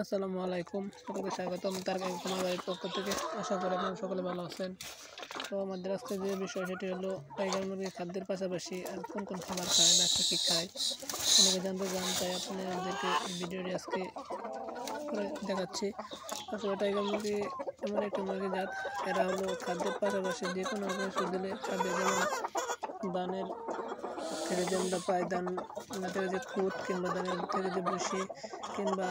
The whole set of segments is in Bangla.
আসসালামু আলাইকুম, সকলকে স্বাগতম। তার তোমার বাড়ির পক্ষ থেকে আশা করি আপনারা সকলে ভালো আছেন। তো আমাদের আজকে যে বিষয় সেটি হলো টাইগার মুরগি খাদ্যের পাশাপাশি আর কোন কোন খাবার খায় বা কী কী খায় অনেকে জানতে চান, তাই আপনাদেরকে এই ভিডিওটি আজকে করে দেখাচ্ছি। আসলে টাইগার মুরগি এমন একটি মুরগি জাত, এরা হলো খাদ্যের পাশাপাশি যে কোনো কিছু দিলে খাবে। যেমন ধানের থেকে যে আমরা পাই, ধান থেকে যে খুদ কিংবা ধানের থেকে যে ভুসি কিংবা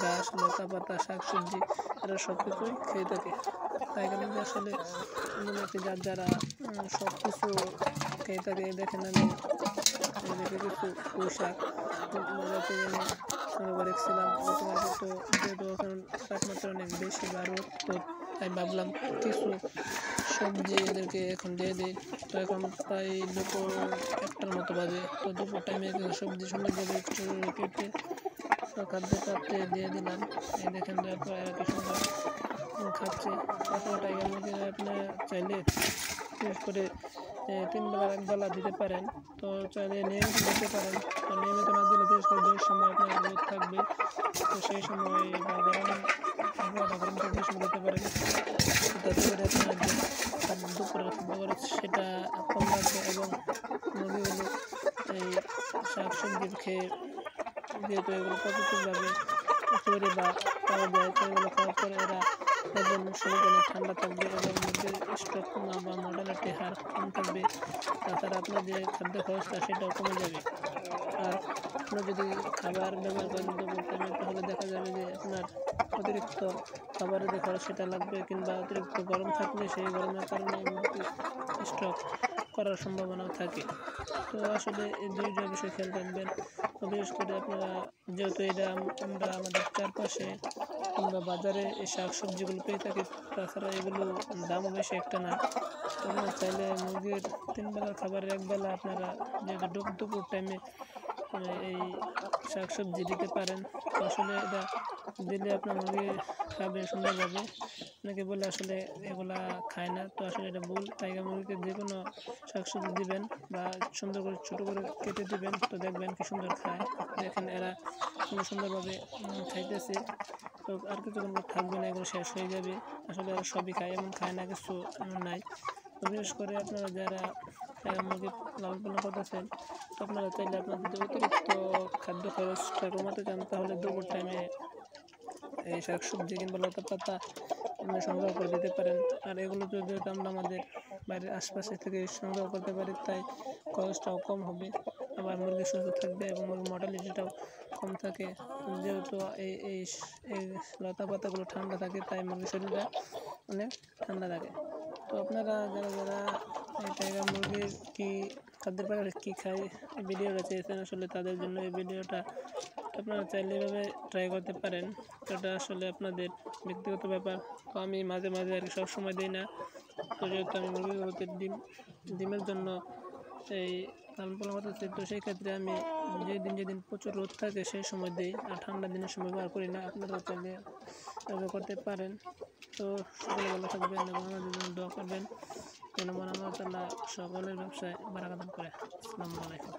ঘাস, লতা পাতা, শাকসবজি, এরা সব কিছুই খেয়ে থাকে। টাইগার মুরগি আসলে এমন একটি জাত যারা সব কিছু খেয়ে থাকে। দেখেন আমি এদেরকে কিছু পোশাক বাজাতে এনে সংগ্রহ রেখেছিলাম। গতকাল তো যেহেতু এখন তাপমাত্রা অনেক বেশি রোদ, তো তাই ভাবলাম কিছু সবজি এদেরকে এখন দিয়ে দিই। তো এখন প্রায় দুপুর 1টার মতো বাজে। তো দুপুর টাইমে কিছু সবজি সুন্দরভাবে কেটে খাদ্য পাত্রে দিয়ে দিলাম। এই দেখেন দেওয়ার পর এরা কি সুন্দর খাচ্ছে। তারপর টাইগার মুরগিরা আপনি চাইলে বিশেষ করে 3 বেলা 1 বেলা দিতে পারেন। তো চাইলে নিয়মিত দিতে পারেন। তো নিয়মিত না দিলে বিশেষ করে যে সময় আপনার রোদ থাকবে, তো সেই সময় বা আবহাওয়াটা গরম থাকবে সময় দিতে পারেন। তাতে করে আপনার যে দুপুরের খাদ্য খরচ সেটা কম লাগবে এবং মুরগিগুলো এই শাকসবজি খেয়ে, যেহেতু এগুলো প্রাকৃতিকভাবে তৈরি বা পাওয়া যায়, তো এগুলো খাওয়ার পরে এরা দেখবেন শরীর অনেক ঠান্ডা থাকবে এবং মুরগির স্ট্রোক কমা বা মর্টালিটি হার কম থাকবে। তাছাড়া আপনার যে খাদ্য খরচটা সেটাও কমে যাবে। আর আপনার যদি খাবার ব্যবহার করেন দুপুর টাইমে, তাহলে দেখা যাবে যে আপনার অতিরিক্ত খাবারের যে খরচ সেটা লাগবে, কিংবা অতিরিক্ত গরম থাকলে সেই গরমের কারণে মুরগি স্ট্রোক করার সম্ভাবনাও থাকে। তো আসলে এই দুইটা বিষয় খেয়াল রাখবেন। তো বিশেষ করে আপনারা যেহেতু এটা আমরা আমাদের চারপাশে কিংবা বাজারে এই শাকসবজিগুলো পেয়ে থাকি, তাছাড়া এগুলো দামও বেশি একটা না। তো আপনারা চাইলে মুরগির 3 বেলার খাবারের 1 বেলা আপনারা যেহেতু দুপুর টাইমে এই শাকসবজি দিতে পারেন। তো আসলে এটা দিলে আপনার মুরগি খাবে সুন্দরভাবে। অনেকে বলে আসলে এগুলা খায় না, তো আসলে এটা ভুল। টাইগার মুরগিকে যে কোনো শাকসবজি দিবেন বা সুন্দর করে ছোটো করে কেটে দিবেন, তো দেখবেন কি সুন্দর খায়। দেখেন এরা সুন্দরভাবে খাইতেছে। তো আর কিছুক্ষণ পর থাকবে না, এগুলো শেষ হয়ে যাবে। আসলে এরা সবই খায়, এমন খায় না কিছু এমন নাই। তো বিশেষ করে আপনারা যারা টাইগার মুরগি লালন পালন করতেছেন, তো আপনারা চাইলে আপনার যদি অতিরিক্ত খাদ্য খরচটা কমাতে চান, তাহলে দুপুর টাইমে এই শাকসবজি কিংবা লতা পাতা সংগ্রহ করে দিতে পারেন। আর এগুলো যদি আমরা আমাদের বাড়ির আশপাশে থেকে সংগ্রহ করতে পারি, তাই খরচটাও কম হবে। আবার মুরগি সুস্থ থাকবে এবং মুরগির মর্টালিটিটাও কম থাকে। যেহেতু এই এই এই লতা পাতাগুলো ঠান্ডা থাকে, তাই মুরগির শরীরটা অনেক ঠান্ডা থাকে। তো আপনারা যারা যারা এই টাইগার মুরগির কী খাদ্যের পাশাপাশি কী খায় এই ভিডিওটা চেয়েছেন, আসলে তাদের জন্য এই ভিডিওটা। আপনারা চাইলে এভাবে ট্রাই করতে পারেন। তো এটা আসলে আপনাদের ব্যক্তিগত ব্যাপার। তো আমি মাঝে মাঝে আর কি সবসময় দিই না। তো যেহেতু আমি মুরগিগুলোতে ডিমের জন্য এই লালন পালন করতেছি, তো সেই ক্ষেত্রে আমি যেদিন প্রচুর রোদ থাকে সেই সময় দিই, আর ঠান্ডা দিনের সময় ব্যবহার করি না। আপনারা চাইলে ব্যবহার করতে পারেন। তো সকলে ভালো থাকবেন এবং আমাদের জন্য দোয়া করবেন যেন মহান আল্লাহ তাআলা সকলের ব্যবসায় বারাকা দান করে। আসসালামু আলাইকুম।